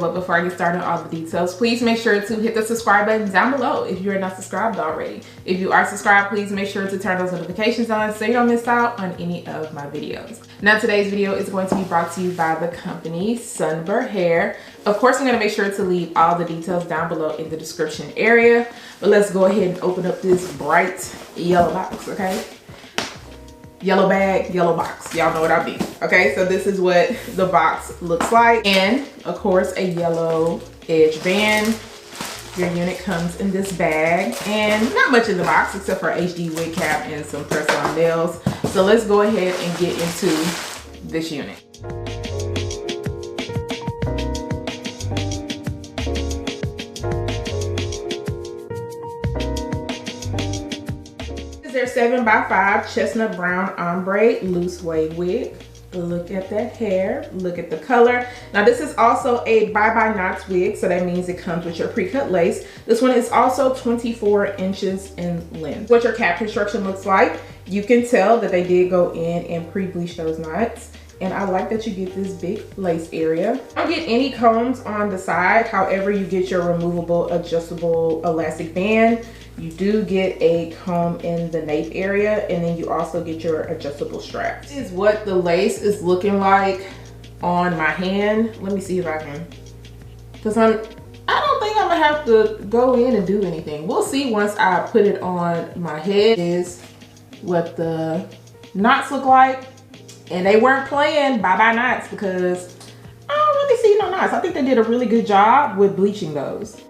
but before I get started on all the details, please make sure to hit the subscribe button down below if you're not subscribed already. If you are subscribed, please make sure to turn those notifications on so you don't miss out on any of my videos. Now today's video is going to be brought to you by the company Sunber Hair. Of course, I'm going to make sure to leave all the details down below in the description area, but let's go ahead and open up this bright yellow box, okay? Yellow bag, yellow box. Y'all know what I mean. Okay, so this is what the box looks like. And of course, a yellow edge band. Your unit comes in this bag and not much in the box except for HD wig cap and some press-on nails. So let's go ahead and get into this unit. Their 7x5 chestnut brown ombre loose wave wig. Look at that hair, look at the color. Now this is also a bye-bye knots wig, so that means it comes with your pre-cut lace. This one is also 24 inches in length. What your cap construction looks like, you can tell that they did go in and pre-bleach those knots. And I like that you get this big lace area. You don't get any combs on the side, however you get your removable adjustable elastic band. You do get a comb in the nape area, and then you also get your adjustable straps. This is what the lace is looking like on my hand. Let me see if I can, because I don't think I'm gonna have to go in and do anything. We'll see once I put it on my head. Is what the knots look like. And they weren't playing bye-bye knots because I don't really see no knots. I think they did a really good job with bleaching those.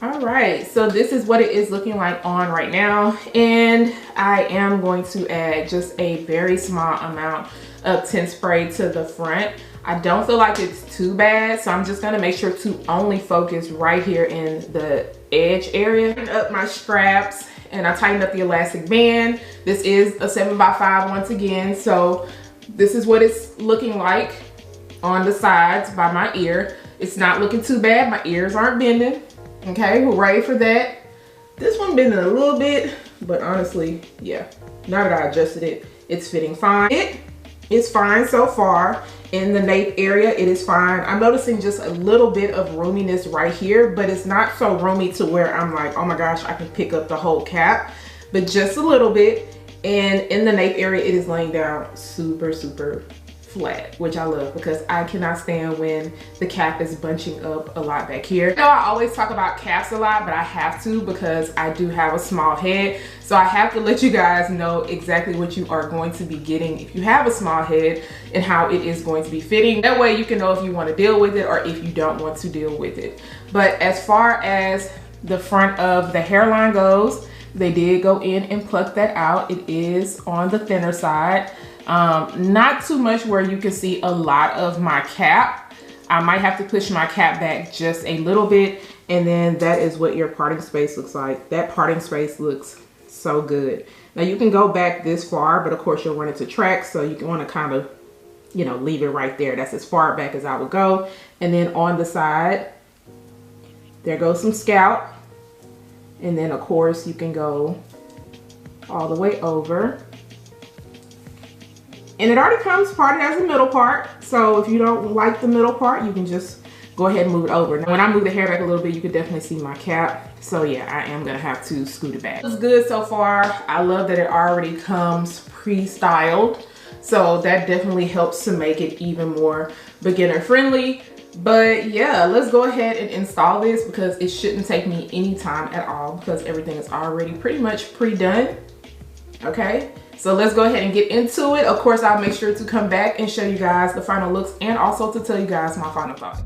All right, so this is what it is looking like on right now. And I am going to add just a very small amount of tint spray to the front. I don't feel like it's too bad, so I'm just gonna make sure to only focus right here in the edge area. Tighten up my straps and I tightened up the elastic band. This is a 7x5 once again, so this is what it's looking like on the sides by my ear. It's not looking too bad. My ears aren't bending. Okay, hooray for that. This one bending a little bit, but honestly, yeah, now that I adjusted it, it's fitting fine. It is fine so far. In the nape area, it is fine. I'm noticing just a little bit of roominess right here, but it's not so roomy to where I'm like, oh my gosh, I can pick up the whole cap, but just a little bit. And in the nape area, it is laying down super, super flat, which I love because I cannot stand when the cap is bunching up a lot back here. I know I always talk about caps a lot, but I have to because I do have a small head. So I have to let you guys know exactly what you are going to be getting if you have a small head and how it is going to be fitting. That way you can know if you want to deal with it or if you don't want to deal with it. But as far as the front of the hairline goes, they did go in and pluck that out. It is on the thinner side. Not too much where you can see a lot of my cap. I might have to push my cap back just a little bit, and then that is what your parting space looks like. That parting space looks so good. Now you can go back this far, but of course you'll run into tracks, so you want to kind of, you know, leave it right there. That's as far back as I would go. And then on the side, there goes some scalp, and then of course you can go all the way over. And it already comes parted as a middle part. So if you don't like the middle part, you can just go ahead and move it over. Now, when I move the hair back a little bit, you can definitely see my cap. So yeah, I am gonna have to scoot it back. It's good so far. I love that it already comes pre-styled. So that definitely helps to make it even more beginner friendly. But yeah, let's go ahead and install this because it shouldn't take me any time at all because everything is already pretty much pre-done. Okay. So let's go ahead and get into it. Of course, I'll make sure to come back and show you guys the final looks and also to tell you guys my final thoughts.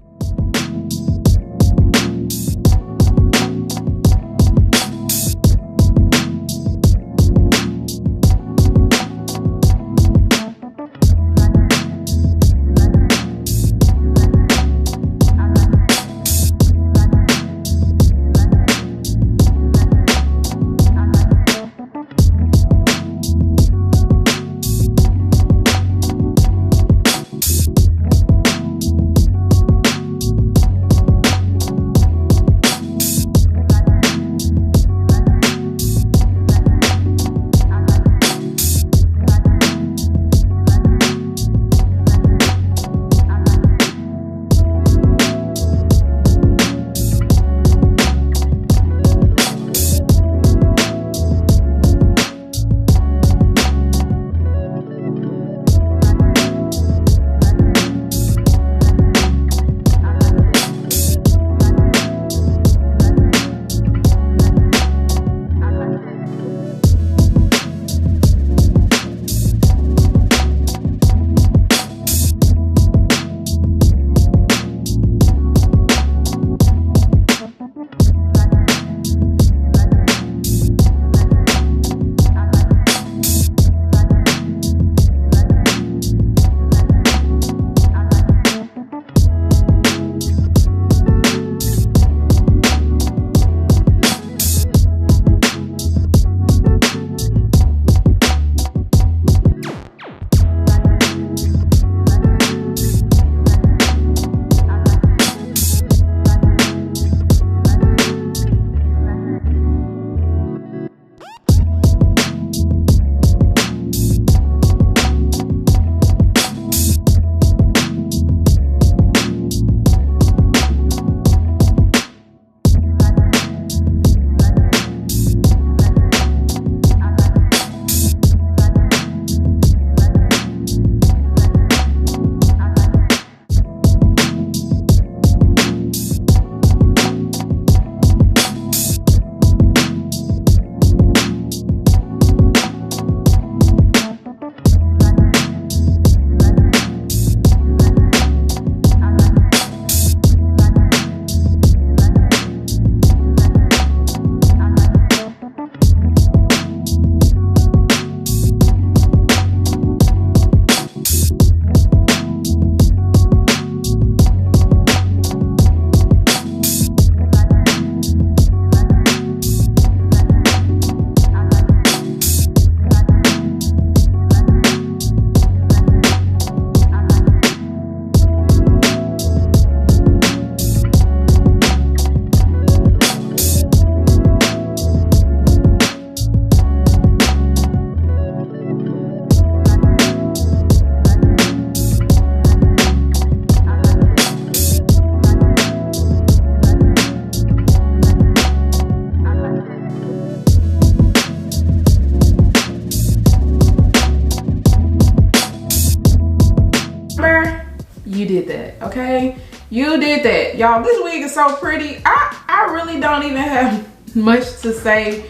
did that, okay? You did that. Y'all, this wig is so pretty. I really don't even have much to say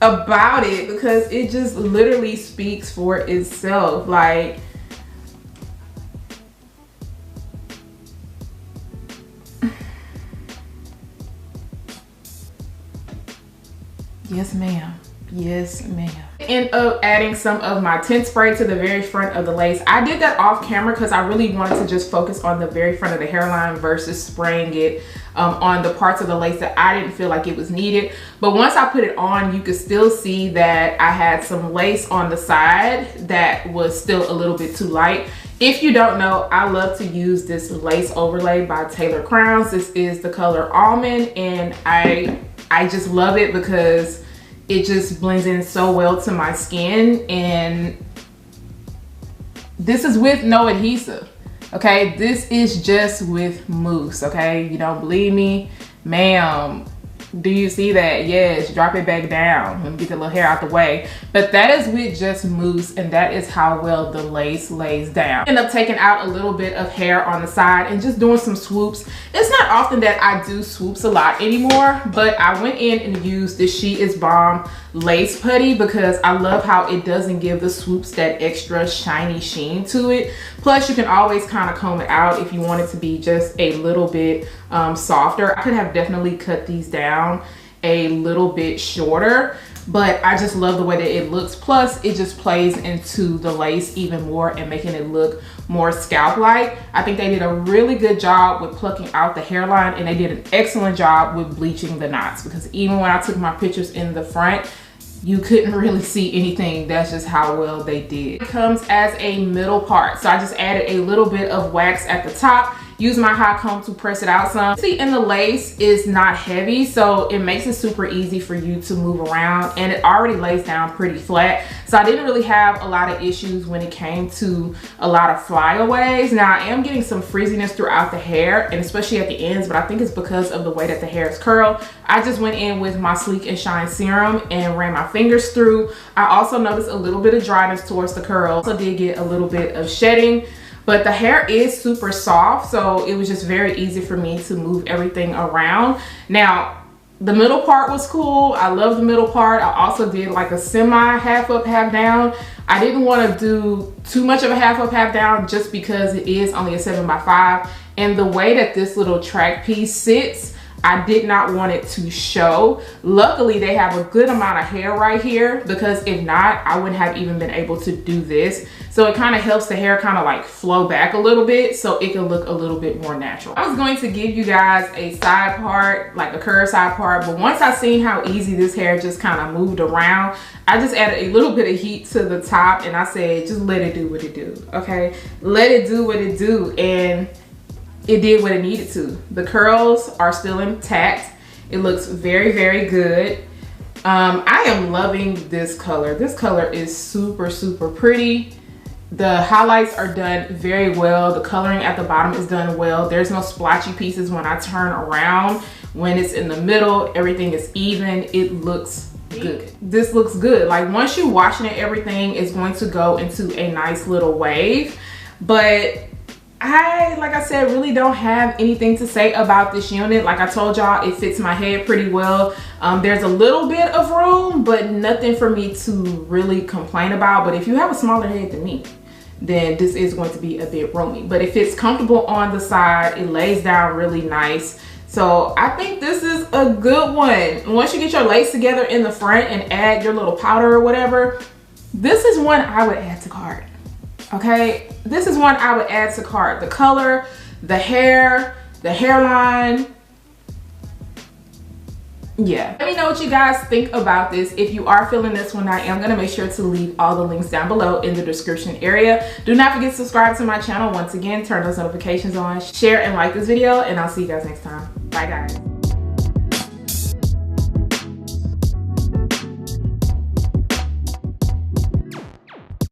about it because it just literally speaks for itself. Like, yes, ma'am. Yes, ma'am. End up adding some of my tint spray to the very front of the lace. I did that off camera because I really wanted to just focus on the very front of the hairline versus spraying it on the parts of the lace that I didn't feel like it was needed. But once I put it on, you could still see that I had some lace on the side that was still a little bit too light. If you don't know, I love to use this lace overlay by Taylor Crowns. This is the color Almond, and I just love it because it just blends in so well to my skin. And this is with no adhesive, okay? This is just with mousse, okay? You don't believe me? Ma'am, do you see that? Yes, drop it back down. Let me get the little hair out the way. But that is with just mousse, and that is how well the lace lays down. End up taking out a little bit of hair on the side and just doing some swoops. It's not often that I do swoops a lot anymore, but I went in and used this She Is Bomb lace putty because I love how it doesn't give the swoops that extra shiny sheen to it. Plus, you can always kind of comb it out if you want it to be just a little bit softer. I could have definitely cut these down a little bit shorter, but I just love the way that it looks. Plus, it just plays into the lace even more and making it look more scalp-like. I think they did a really good job with plucking out the hairline, and they did an excellent job with bleaching the knots, because even when I took my pictures in the front, you couldn't really see anything. That's just how well they did. It comes as a middle part, so I just added a little bit of wax at the top. Use my hot comb to press it out some. See, and the lace is not heavy, so it makes it super easy for you to move around, and it already lays down pretty flat. So I didn't really have a lot of issues when it came to a lot of flyaways. Now, I am getting some frizziness throughout the hair, and especially at the ends, but I think it's because of the way that the hair is curled. I just went in with my Sleek and Shine serum and ran my fingers through. I also noticed a little bit of dryness towards the curls. Also did get a little bit of shedding. But the hair is super soft, so it was just very easy for me to move everything around. Now, the middle part was cool. I love the middle part. I also did like a semi half up, half down. I didn't want to do too much of a half up, half down just because it is only a 7x5. And the way that this little track piece sits, I did not want it to show. Luckily, they have a good amount of hair right here, because if not, I wouldn't have even been able to do this. So it kind of helps the hair kind of like flow back a little bit so it can look a little bit more natural. I was going to give you guys a side part, like a curved side part, but once I seen how easy this hair just kind of moved around, I just added a little bit of heat to the top, and I said, just let it do what it do, okay? Let it do what it do, and it did what it needed to. The curls are still intact. It looks very, very good. I am loving this color. This color is super, super pretty. The highlights are done very well. The coloring at the bottom is done well. There's no splotchy pieces when I turn around. When it's in the middle, everything is even. It looks good. This looks good. Like, once you washing it, everything is going to go into a nice little wave. But like I said, really don't have anything to say about this unit. Like I told y'all, it fits my head pretty well. There's a little bit of room, but nothing for me to really complain about. But if you have a smaller head than me, then this is going to be a bit roomy. But it fits comfortable on the side. It lays down really nice. So I think this is a good one. Once you get your lace together in the front and add your little powder or whatever, this is one I would add to cart. Okay, this is one I would add to cart. The color, the hair, the hairline. Yeah, let me know what you guys think about this. If you are feeling this one, I am going to make sure to leave all the links down below in the description area. Do not forget to subscribe to my channel. Once again, turn those notifications on, share and like this video, and I'll see you guys next time. Bye guys.